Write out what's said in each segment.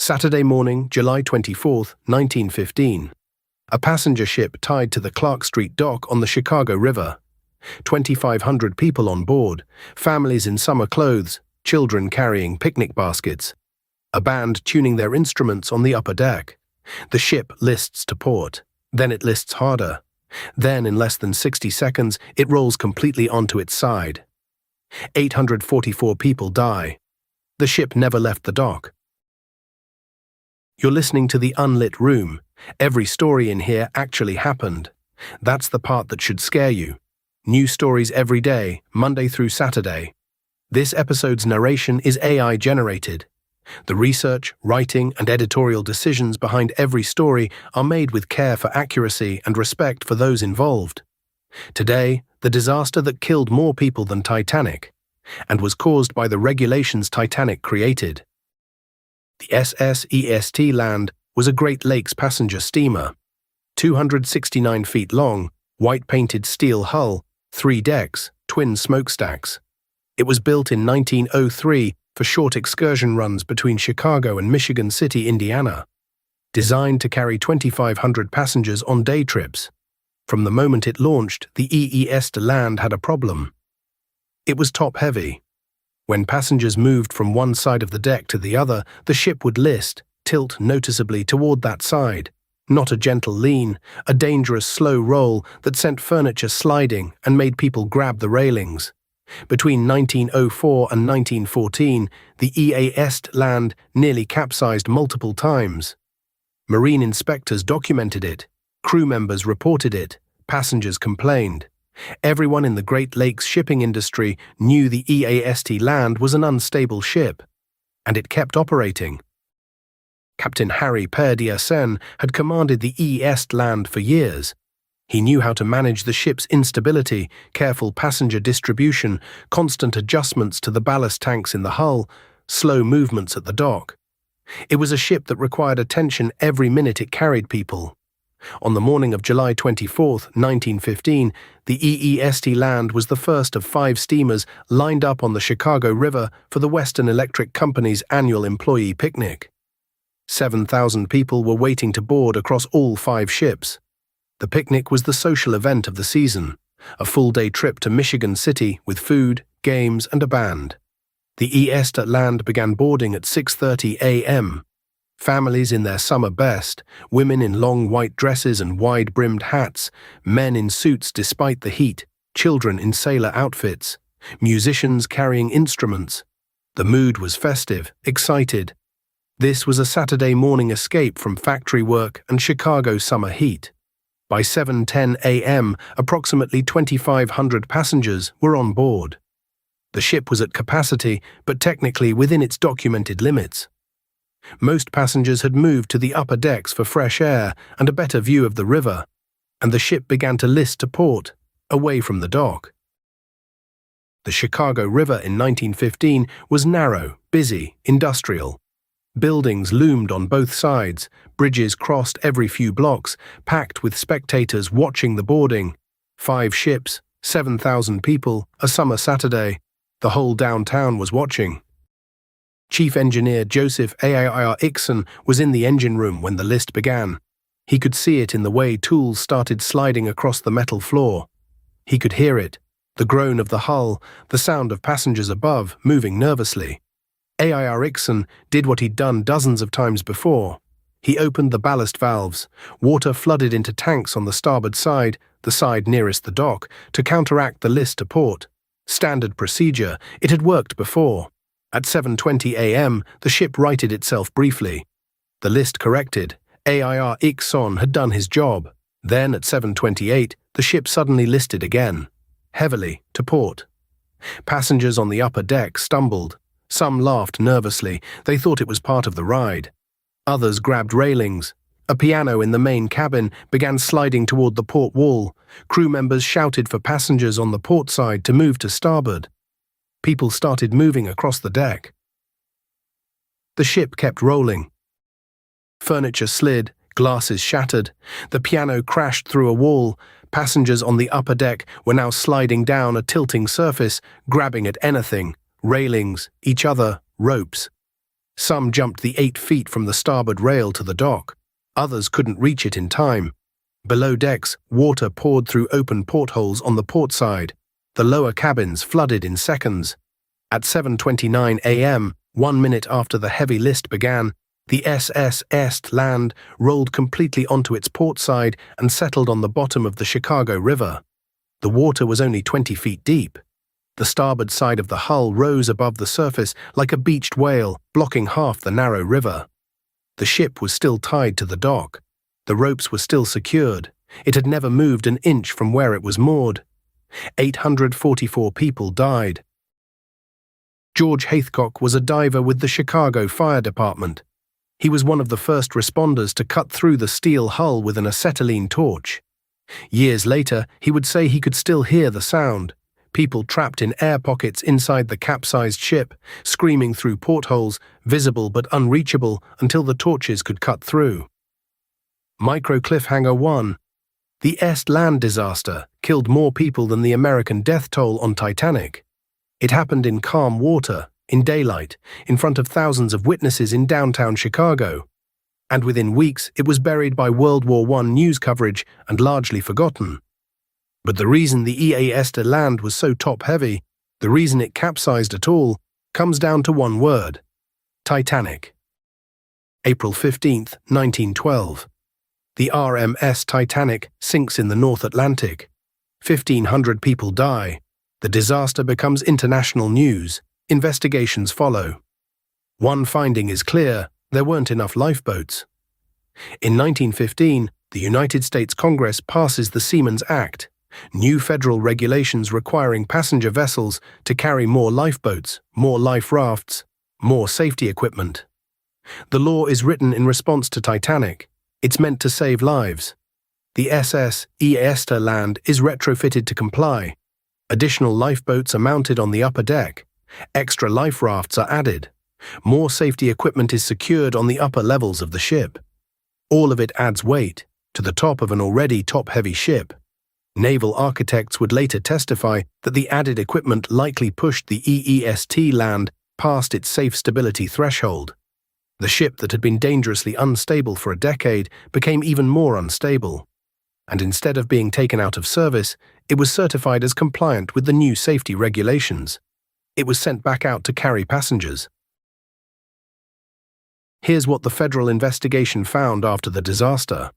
Saturday morning, July 24, 1915. A passenger ship tied to the Clark Street dock on the Chicago River. 2,500 people on board, families in summer clothes, children carrying picnic baskets. A band tuning their instruments on the upper deck. The ship lists to port. Then it lists harder. Then, in less than 60 seconds, it rolls completely onto its side. 844 people die. The ship never left the dock. You're listening to the Unlit Room. Every story in here actually happened. That's the part that should scare you. New stories every day, Monday through Saturday. This episode's narration is AI generated. The research, writing, and editorial decisions behind every story are made with care for accuracy and respect for those involved. Today, the disaster that killed more people than Titanic, and was caused by the regulations Titanic created. The SS Land was a Great Lakes passenger steamer. 269 feet long, white-painted steel hull, 3 decks, twin smokestacks. It was built in 1903 for short excursion runs between Chicago and Michigan City, Indiana. Designed to carry 2,500 passengers on day trips. From the moment it launched, the Land had a problem. It was top-heavy. When passengers moved from one side of the deck to the other, the ship would tilt noticeably toward that side. Not a gentle lean, a dangerous slow roll that sent furniture sliding and made people grab the railings. Between 1904 and 1914, the Land nearly capsized multiple times. Marine inspectors documented it, crew members reported it, passengers complained. Everyone in the Great Lakes shipping industry knew the Land was an unstable ship, and it kept operating. Captain Harry Perdiersen had commanded the Land for years. He knew how to manage the ship's instability, careful passenger distribution, constant adjustments to the ballast tanks in the hull, slow movements at the dock. It was a ship that required attention every minute it carried people. On the morning of July 24, 1915, the Land was the first of 5 steamers lined up on the Chicago River for the Western Electric Company's annual employee picnic. 7,000 people were waiting to board across all 5 ships. The picnic was the social event of the season, a full-day trip to Michigan City with food, games, and a band. The Land began boarding at 6:30 a.m. Families in their summer best, women in long white dresses and wide-brimmed hats, men in suits despite the heat, children in sailor outfits, musicians carrying instruments. The mood was festive, excited. This was a Saturday morning escape from factory work and Chicago summer heat. By 7:10 a.m., approximately 2,500 passengers were on board. The ship was at capacity, but technically within its documented limits. Most passengers had moved to the upper decks for fresh air and a better view of the river, and the ship began to list to port, away from the dock. The Chicago River in 1915 was narrow, busy, industrial. Buildings loomed on both sides, bridges crossed every few blocks, packed with spectators watching the boarding. 5 ships, 7,000 people, a summer Saturday. The whole downtown was watching. Chief Engineer Joseph Airixon was in the engine room when the list began. He could see it in the way tools started sliding across the metal floor. He could hear it, the groan of the hull, the sound of passengers above moving nervously. Airixon did what he'd done dozens of times before. He opened the ballast valves. Water flooded into tanks on the starboard side, the side nearest the dock, to counteract the list to port. Standard procedure, it had worked before. At 7:20 a.m., the ship righted itself briefly. The list corrected. Airixon had done his job. Then, at 7:28, the ship suddenly listed again. Heavily, to port. Passengers on the upper deck stumbled. Some laughed nervously. They thought it was part of the ride. Others grabbed railings. A piano in the main cabin began sliding toward the port wall. Crew members shouted for passengers on the port side to move to starboard. People started moving across the deck. The ship kept rolling. Furniture slid, glasses shattered. The piano crashed through a wall. Passengers on the upper deck were now sliding down a tilting surface, grabbing at anything. Railings, each other, ropes. Some jumped the 8 feet from the starboard rail to the dock. Others couldn't reach it in time. Below decks, water poured through open portholes on the port side. The lower cabins flooded in seconds. At 7:29 a.m., 1 minute after the heavy list began, the SS Land rolled completely onto its port side and settled on the bottom of the Chicago River. The water was only 20 feet deep. The starboard side of the hull rose above the surface like a beached whale, blocking half the narrow river. The ship was still tied to the dock. The ropes were still secured. It had never moved an inch from where it was moored. 844 people died. George Hathcock was a diver with the Chicago Fire Department. He was one of the first responders to cut through the steel hull with an acetylene torch. Years later, he would say he could still hear the sound. People trapped in air pockets inside the capsized ship, screaming through portholes, visible but unreachable until the torches could cut through. Micro Cliffhanger 1. The Land disaster killed more people than the American death toll on Titanic. It happened in calm water, in daylight, in front of thousands of witnesses in downtown Chicago. And within weeks, it was buried by World War I news coverage and largely forgotten. But the reason the Land was so top-heavy, the reason it capsized at all, comes down to one word: Titanic. April 15, 1912. The RMS Titanic sinks in the North Atlantic. 1,500 people die. The disaster becomes international news. Investigations follow. One finding is clear: there weren't enough lifeboats. In 1915, the United States Congress passes the Seamen's Act, new federal regulations requiring passenger vessels to carry more lifeboats, more life rafts, more safety equipment. The law is written in response to Titanic. It's meant to save lives. The SS Land is retrofitted to comply. Additional lifeboats are mounted on the upper deck. Extra life rafts are added. More safety equipment is secured on the upper levels of the ship. All of it adds weight to the top of an already top-heavy ship. Naval architects would later testify that the added equipment likely pushed the Land past its safe stability threshold. The ship that had been dangerously unstable for a decade became even more unstable. And instead of being taken out of service, it was certified as compliant with the new safety regulations. It was sent back out to carry passengers. Here's what the federal investigation found after the disaster.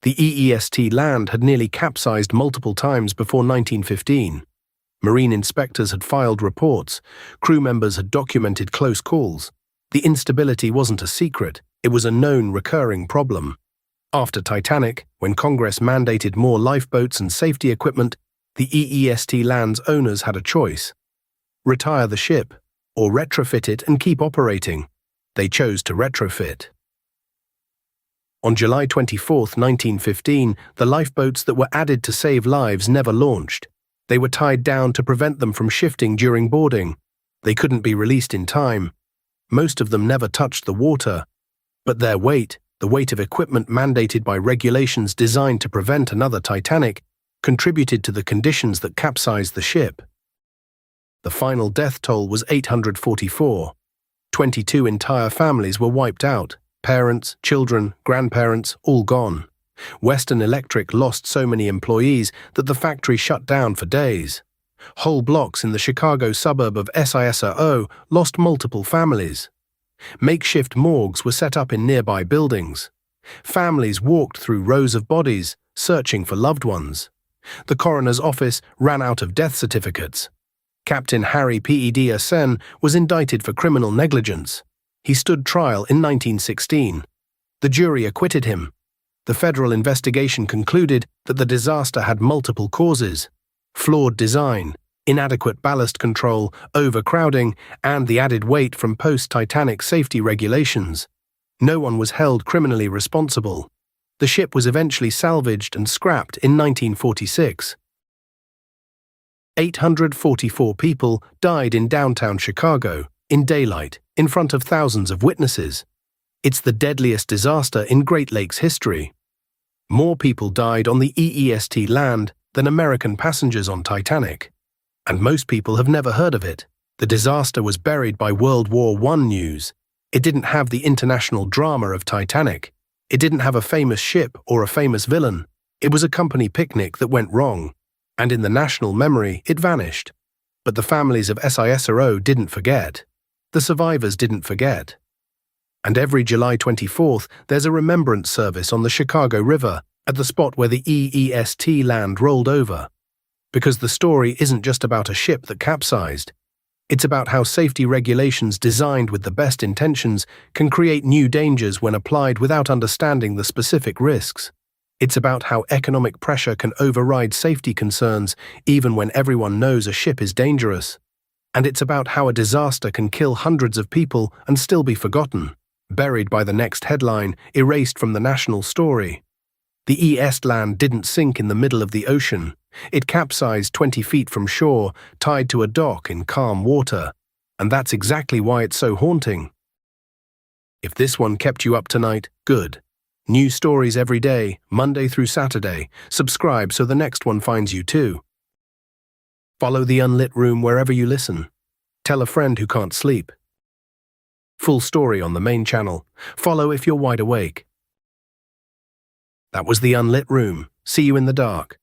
The Land had nearly capsized multiple times before 1915. Marine inspectors had filed reports. Crew members had documented close calls. The instability wasn't a secret. It was a known recurring problem. After Titanic, when Congress mandated more lifeboats and safety equipment, the Land's owners had a choice: retire the ship or retrofit it and keep operating. They chose to retrofit. On July 24, 1915, the lifeboats that were added to save lives never launched. They were tied down to prevent them from shifting during boarding. They couldn't be released in time. Most of them never touched the water. But their weight, the weight of equipment mandated by regulations designed to prevent another Titanic, contributed to the conditions that capsized the ship. The final death toll was 844. 22 entire families were wiped out. Parents, children, grandparents, all gone. Western Electric lost so many employees that the factory shut down for days. Whole blocks in the Chicago suburb of SISRO lost multiple families. Makeshift morgues were set up in nearby buildings. Families walked through rows of bodies, searching for loved ones. The coroner's office ran out of death certificates. Captain Harry Pedsen was indicted for criminal negligence. He stood trial in 1916. The jury acquitted him. The federal investigation concluded that the disaster had multiple causes: flawed design, inadequate ballast control, overcrowding, and the added weight from post-Titanic safety regulations. No one was held criminally responsible. The ship was eventually salvaged and scrapped in 1946. 844 people died in downtown Chicago, in daylight, in front of thousands of witnesses. It's the deadliest disaster in Great Lakes history. More people died on the Land than American passengers on Titanic. And most people have never heard of it. The disaster was buried by World War I news. It didn't have the international drama of Titanic. It didn't have a famous ship or a famous villain. It was a company picnic that went wrong. And in the national memory, it vanished. But the families of SISRO didn't forget. The survivors didn't forget. And every July 24th, there's a remembrance service on the Chicago River, at the spot where the EEST land rolled over. Because the story isn't just about a ship that capsized. It's about how safety regulations designed with the best intentions can create new dangers when applied without understanding the specific risks. It's about how economic pressure can override safety concerns even when everyone knows a ship is dangerous. And it's about how a disaster can kill hundreds of people and still be forgotten, buried by the next headline, erased from the national story. The East land didn't sink in the middle of the ocean. It capsized 20 feet from shore, tied to a dock in calm water. And that's exactly why it's so haunting. If this one kept you up tonight, good. New stories every day, Monday through Saturday. Subscribe so the next one finds you too. Follow the Unlit Room wherever you listen. Tell a friend who can't sleep. Full story on the main channel. Follow if you're wide awake. That was the Unlit Room. See you in the dark.